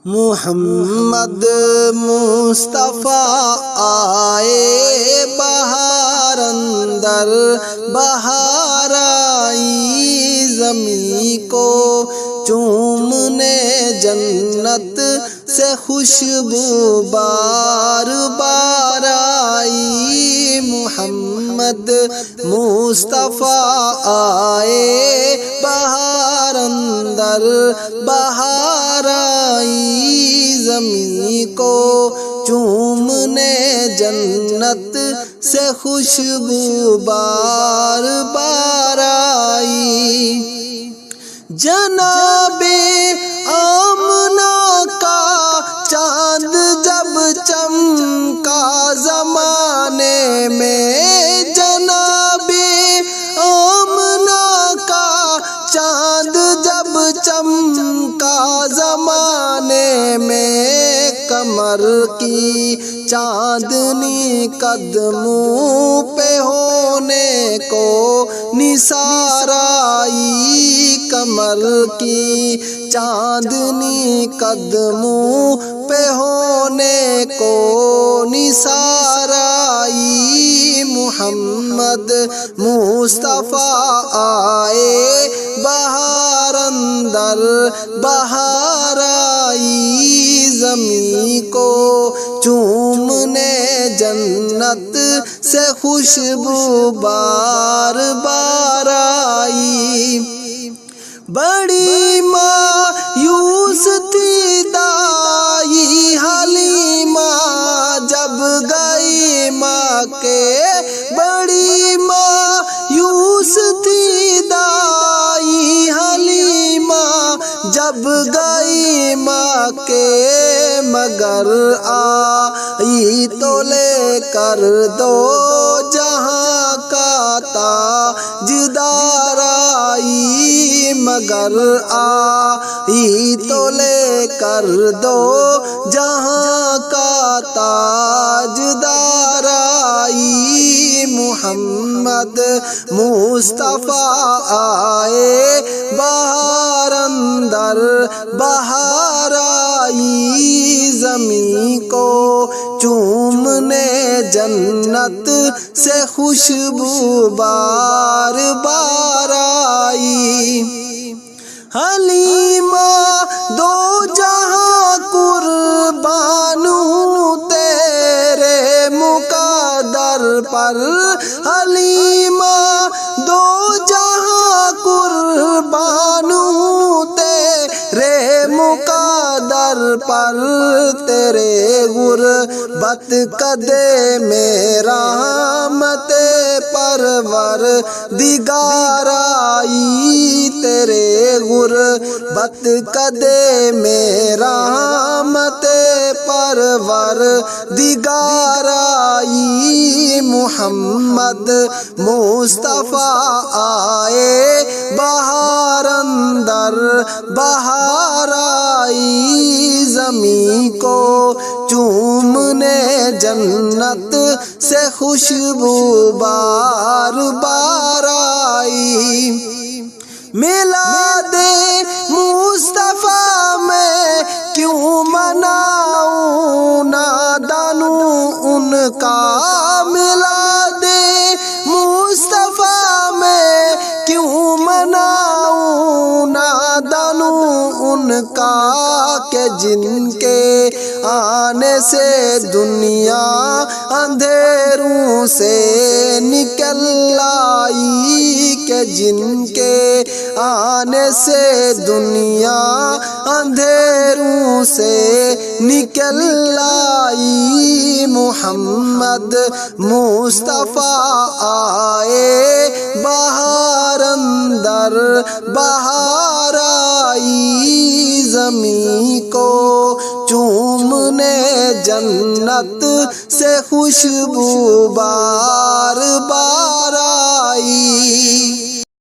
محمد مصطفیٰ آئے بہار اندر بہار آئی، زمین کو چومنے جنت سے خوشبو بار بار آئی۔ محمد مصطفیٰ آئے بہار اندر بہار آئی، زمین کو چومنے جنت سے خوشبو بار بار آئی۔ جناب آمنہ کا چاند جب چمکا زمانے میں، جناب آمنہ کا چاند جب چمکا زمانے میں، کمر کی چاندنی قدموں پہ ہونے کو نثار آئی، کمر کی چاندنی قدموں پہ ہونے کو نثار آئی۔ محمد مصطفیٰ آئے بہار اندر بہار آئی، زمین کو چومنے جنت سے خوشبو بار بار آئی۔ بڑی مایوس تھی دائی حلیمہ جب گئی ماں کے، بڑی مایوس تھی دائی حلیمہ جب گئی ماں کے، مگر آئی تو لے کر دو جہاں کا تاجدار آئی، مگر آئی تو لے کر دو جہاں کا تاجدار آئی۔ محمد مصطفیٰ آئے بہار اندر بہار آئی، زمین کو چومنے جنت سے خوشبو بار بار آئی۔ حلیمہ دو جہاں قربان ہوں تیرے مقدر پر، حلیمہ دو جہاں قربان ہوں تیرے مقدر پر، تیرے غربت قدے میں رحمت پروردگار آئی، تیرے غربت قدے میں رحمت پروردگار آئی۔ محمد مصطفیٰ آئے بہار اندر بہار آئی، زمین کو چومنے جنت سے خوشبو بار بار آئی۔ میلاد مصطفیٰ میں کیوں مناؤں نادانوں ان کا، میلاد مصطفیٰ میں کیوں مناؤں نادانوں ان کا، کہ جن کے آنے سے دنیا اندھیروں سے نکل آئی، کہ جن کے آنے سے دنیا اندھیروں سے نکل آئی۔ محمد مصطفیٰ آئے بہار اندر بہار آئی، زمین کو چومنے جنت سے خوشبو بار بار